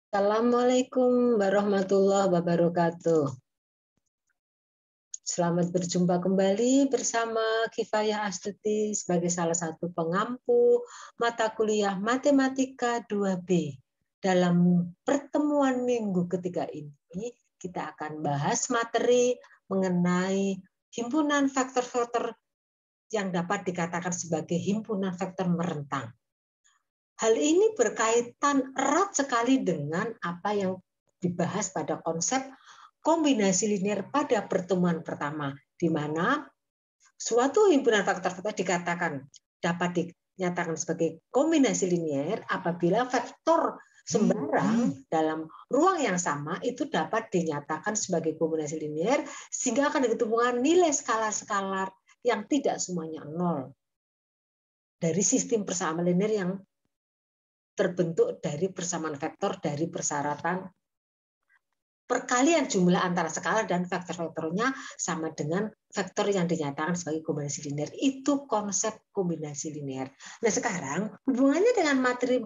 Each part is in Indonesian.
Assalamualaikum warahmatullahi wabarakatuh. Selamat berjumpa kembali bersama Kifayah Astuti sebagai salah satu pengampu mata kuliah Matematika 2B. Dalam pertemuan minggu ketiga ini, kita akan bahas materi mengenai himpunan vektor-vektor yang dapat dikatakan sebagai himpunan vektor merentang. Hal ini berkaitan erat sekali dengan apa yang dibahas pada konsep kombinasi linear pada pertemuan pertama, di mana suatu himpunan vektor-vektor dikatakan dapat dinyatakan sebagai kombinasi linear apabila vektor sembarang dalam ruang yang sama itu dapat dinyatakan sebagai kombinasi linear sehingga akan diketemukan nilai skalar-skalar yang tidak semuanya nol dari sistem persamaan linear yang terbentuk dari persamaan vektor dari persyaratan perkalian jumlah antara skalar dan vektor-vektornya sama dengan vektor yang dinyatakan sebagai kombinasi linear. Itu konsep kombinasi linear. Nah sekarang hubungannya dengan materi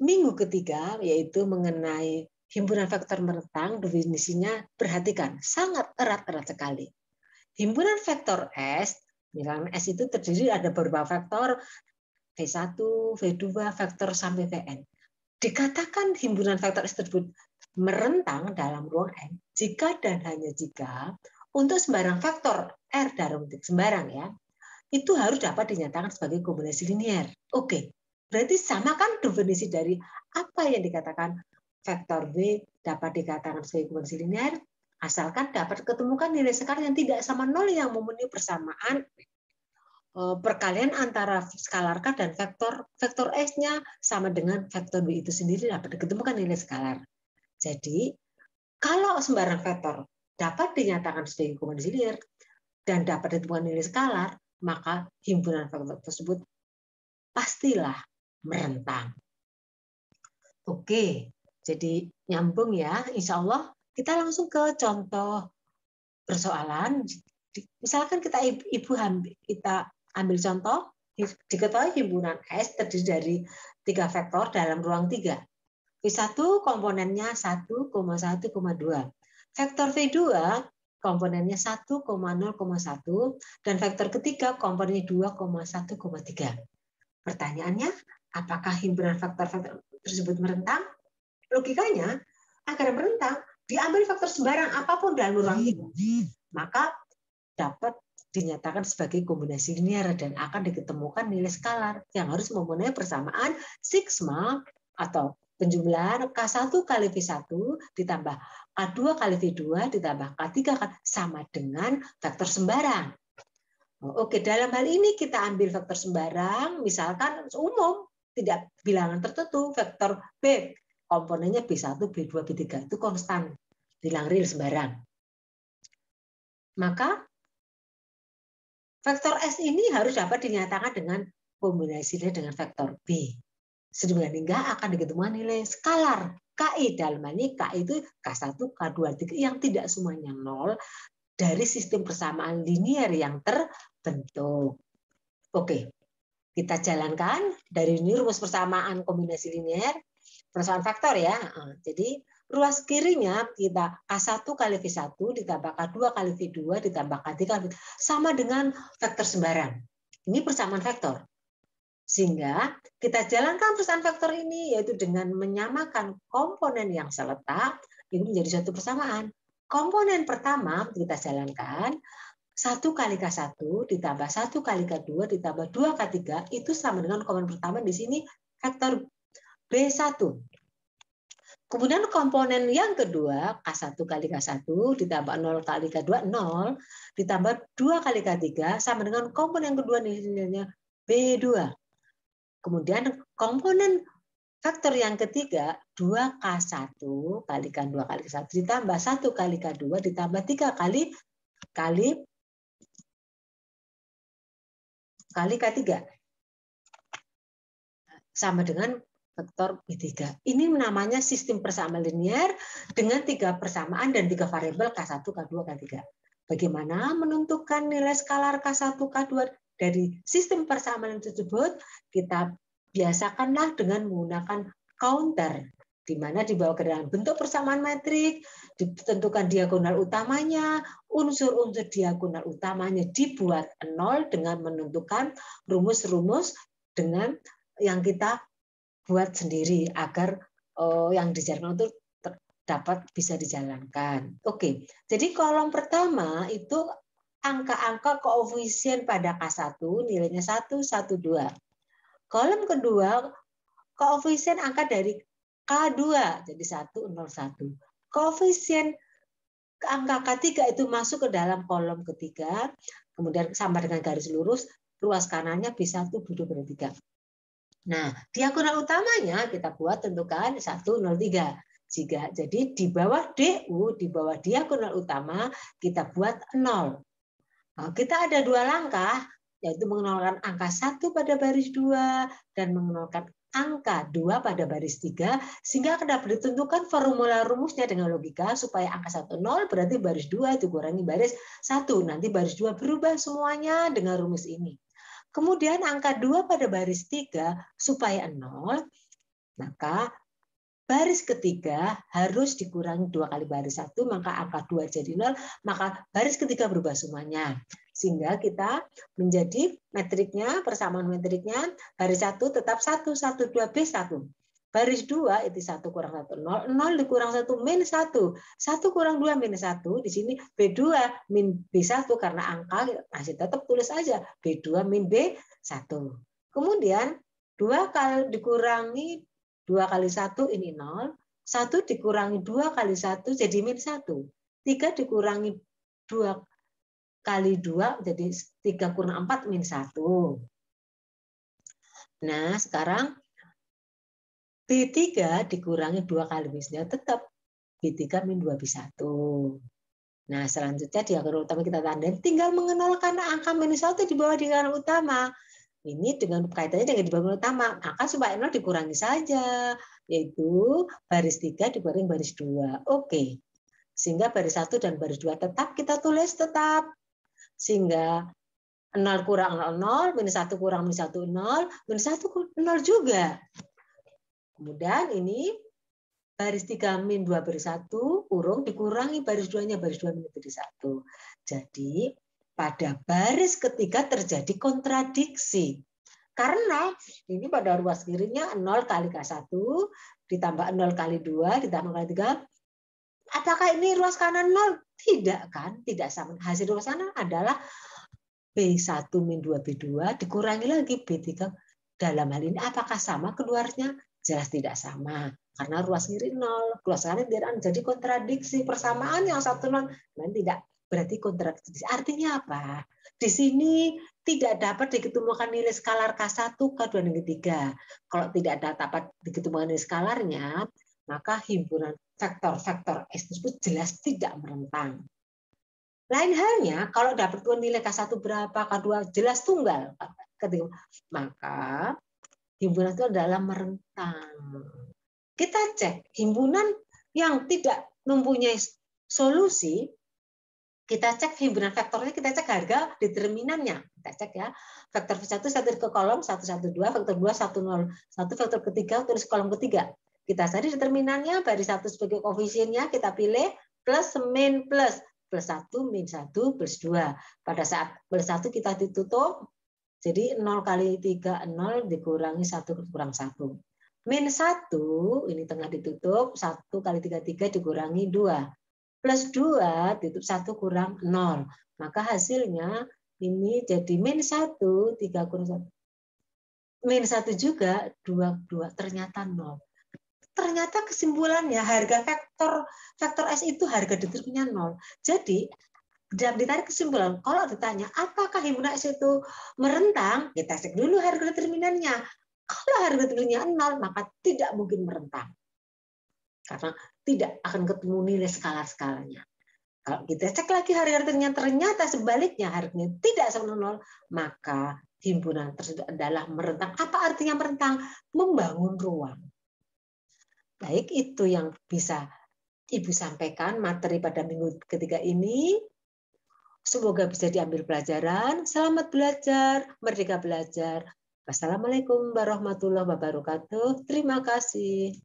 minggu ketiga, yaitu mengenai himpunan vektor merentang, definisinya perhatikan, sangat erat-erat sekali. Himpunan vektor S, misalnya S itu terdiri ada beberapa vektor, V1, V2, vektor sampai Vn. Dikatakan himpunan vektor S tersebut merentang dalam ruang N jika dan hanya jika untuk sembarang vektor R dalam sembarang ya, itu harus dapat dinyatakan sebagai kombinasi linear. Oke, berarti sama kan definisi dari apa yang dikatakan vektor B dapat dikatakan sebagai kombinasi linear, asalkan dapat ketemukan nilai skalar yang tidak sama nol yang memenuhi persamaan perkalian antara skalar K dan vektor S-nya sama dengan vektor B itu sendiri dapat diketemukan nilai skalar. Jadi, kalau sembarang vektor dapat dinyatakan sebagai kombinasi linear dan dapat ditemukan nilai skalar, maka himpunan vektor tersebut pastilah merentang. Oke, jadi nyambung ya. Insya Allah kita langsung ke contoh persoalan. Misalkan kita ambil contoh, diketahui himpunan S terdiri dari 3 vektor dalam ruang 3. V1 komponennya 1,1,2. Vektor V2 komponennya 1,0,1 dan vektor ketiga komponennya 2,1,3. Pertanyaannya, apakah himpunan vektor-vektor tersebut merentang? Logikanya, agar merentang, diambil vektor sembarang apapun dalam ruang 3. Maka dapat dinyatakan sebagai kombinasi linear dan akan diketemukan nilai skalar yang harus memenuhi persamaan sigma atau penjumlahan K1 kali V1 ditambah K2 kali V2 ditambah K3 sama dengan vektor sembarang. Oke, dalam hal ini kita ambil vektor sembarang, misalkan umum, tidak bilangan tertentu, vektor B, komponennya B1, B2, B3, itu konstan, bilang real sembarang. Maka vektor S ini harus dapat dinyatakan dengan kombinasinya dengan vektor B. Sedemikian hingga akan diketemukan nilai skalar KI. Dalam ini KI itu K1, K2, K3 yang tidak semuanya nol dari sistem persamaan linear yang terbentuk. Oke, kita jalankan dari ini rumus persamaan kombinasi linear, persamaan vektor ya. Jadi ruas kirinya kita K1 kali V1 ditambah K2 kali V2 ditambah K3 kali sama dengan vektor sembarang. Ini persamaan vektor. Sehingga kita jalankan persamaan vektor ini yaitu dengan menyamakan komponen yang seletak, ini menjadi suatu persamaan. Komponen pertama kita jalankan 1 kali K1 ditambah 1 kali K2 ditambah 2 K3 itu sama dengan komponen pertama di sini vektor B1. Kemudian komponen yang kedua, K1 kali K1 ditambah 0 kali K2, 0, ditambah 2 kali K3, sama dengan komponen yang kedua nilainya B2. Kemudian komponen vektor yang ketiga, 2K1 kalikan 2 kali K1 ditambah 1 kali K2 ditambah 3 kali K3. Sama dengan vektor B3. Ini namanya sistem persamaan linear dengan 3 persamaan dan 3 variabel K1, K2, K3. Bagaimana menentukan nilai skalar K1, K2, dari sistem persamaan tersebut kita biasakanlah dengan menggunakan counter, di mana dibawa ke dalam bentuk persamaan metrik, ditentukan diagonal utamanya, unsur-unsur diagonal utamanya dibuat 0 dengan menentukan rumus-rumus dengan yang kita buat sendiri agar yang dijalankan itu dapat bisa dijalankan. Oke, jadi kolom pertama itu angka-angka koefisien pada K1 nilainya 1, 1, 2. Kolom kedua koefisien angka dari K2 jadi 1, 0, 1. Koefisien angka K3 itu masuk ke dalam kolom ketiga, kemudian sama dengan garis lurus, ruas kanannya B1, B2, B3. Nah, diagonal utamanya kita buat tentukan 1, 0, 3. Jadi di bawah DU, di bawah diagonal utama, kita buat 0. Nah, kita ada 2 langkah, yaitu mengenalkan angka 1 pada baris 2 dan mengenalkan angka 2 pada baris 3, sehingga dapat ditentukan formula rumusnya dengan logika supaya angka 1, 0 berarti baris 2 dikurangi baris 1. Nanti baris 2 berubah semuanya dengan rumus ini. Kemudian angka 2 pada baris 3 supaya 0, maka baris ketiga harus dikurangi 2 kali baris 1, maka angka 2 jadi 0, maka baris ketiga berubah semuanya. Sehingga kita menjadi metriknya, persamaan metriknya, baris 1 tetap 1, 1, 2, B1. Baris 2 itu 1 kurang 1, 0, 0 dikurang 1, min 1. 1 kurang 2, min 1. Di sini B2 min B1 karena angka masih tetap tulis aja. B2 min B1. Kemudian 2 kali dikurangi 2 kali 1 ini 0. 1 dikurangi 2 kali 1 jadi min 1. 3 dikurangi 2 kali 2 jadi 3 kurang 4 min 1. Nah, sekarang B3 dikurangi 2 kali min-nya tetap B3 min 2 B1. Nah, selanjutnya diagonal utama kita tandain, tinggal mengenalkan angka minus 1 di bawah diagonal utama. Ini dengan kaitannya dengan diagonal utama, maka supaya 0 dikurangi saja, yaitu baris 3 dikurangi baris 2. Oke. Sehingga baris 1 dan baris 2 tetap kita tulis tetap. Sehingga 0 kurang 0, 0, minus 1 kurang minus 1, 0, minus 1 0 juga. Kemudian ini baris 3 min 2 baris 1 kurung dikurangi baris 2-nya, baris 2 min baris 1. Jadi pada baris ketiga terjadi kontradiksi. Karena ini pada ruas kirinya 0 kali K1 ditambah 0 kali 2 ditambah kali 3. Apakah ini ruas kanan 0? Tidak kan? Tidak sama. Hasil ruas kanan adalah B1 min 2 B2 dikurangi lagi B3. Dalam hal ini apakah sama keluarnya? Jelas tidak sama. Karena ruas kiri 0, ruas kanan tidak, jadi kontradiksi. Persamaan yang 1 0, dan tidak berarti kontradiksi. Artinya apa? Di sini tidak dapat diketemukan nilai skalar K1, K2, dan K3. Kalau tidak dapat diketemukan nilai skalarnya, maka himpunan vektor-vektor S tersebut jelas tidak merentang. Lain halnya, kalau dapat nilai K1 berapa, K2 jelas tunggal, maka himpunan itu adalah merentang. Kita cek himpunan yang tidak mempunyai solusi, kita cek himpunan vektornya, kita cek harga determinannya. Kita cek ya, vektor V1 satu ke kolom 1, 1, 2, vektor 2 1, 0, 1, vektor ketiga tulis kolom ketiga. Kita cari determinannya, baris 1 sebagai koefisiennya, kita pilih plus min plus 1 min 1 plus 2. Pada saat plus 1 kita ditutup, jadi 0 kali 3, 0 dikurangi 1 kurang 1. Min 1, ini tengah ditutup, 1 kali 3, 3 dikurangi 2. Plus 2, ditutup 1 kurang 0. Maka hasilnya ini jadi min 1, 3 kurang 1. Min 1 juga, 2, ternyata 0. Ternyata kesimpulannya harga vektor S itu harga determinannya 0. Jadi, dalam ditarik kesimpulan, kalau ditanya apakah himpunan S itu merentang, kita cek dulu harga determinannya. Kalau harga determinannya 0, maka tidak mungkin merentang. Karena tidak akan ketemu nilai skala-skalanya. Kalau kita cek lagi harga determinannya, ternyata sebaliknya harganya tidak sama 0, maka himpunan tersebut adalah merentang. Apa artinya merentang? Membangun ruang. Baik, itu yang bisa Ibu sampaikan materi pada minggu ketiga ini. Semoga bisa diambil pelajaran. Selamat belajar, merdeka belajar. Wassalamualaikum warahmatullahi wabarakatuh. Terima kasih.